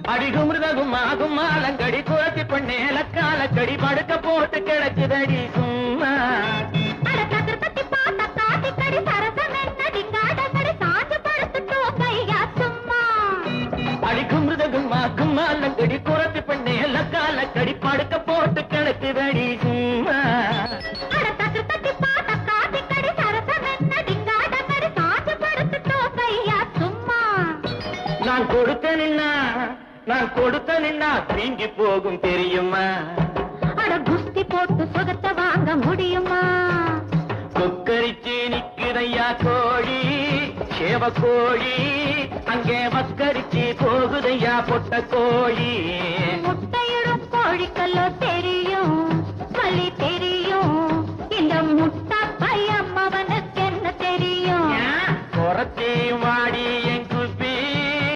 அடிகுமிருதகும் ஆகும் ஆலங்கடி குளத்தி பொண்ணேல காலக்கடி படுக்க போட்டு கிடக்குதடி சும்மா அடிகுமிருதகும் ஆகும் ஆலங்கடி குளத்தி பொண்ணேல காலக்கடி படுக்க போட்டு கிடக்குதடி சும்மா நான் கொடுத்த நின்னா தீங்கி போகும் தெரியுமா அட குஸ்தி போட்டு சுகத்தை வாங்க முடியுமா கொக்கரிச்சு நிற்கிறையா கோழி சேவ கோழி அங்கே வக்கரிச்சு போகுதையா பொட்ட கோழி முட்டையிடும் கோழிக்கல்லோ தெரியும்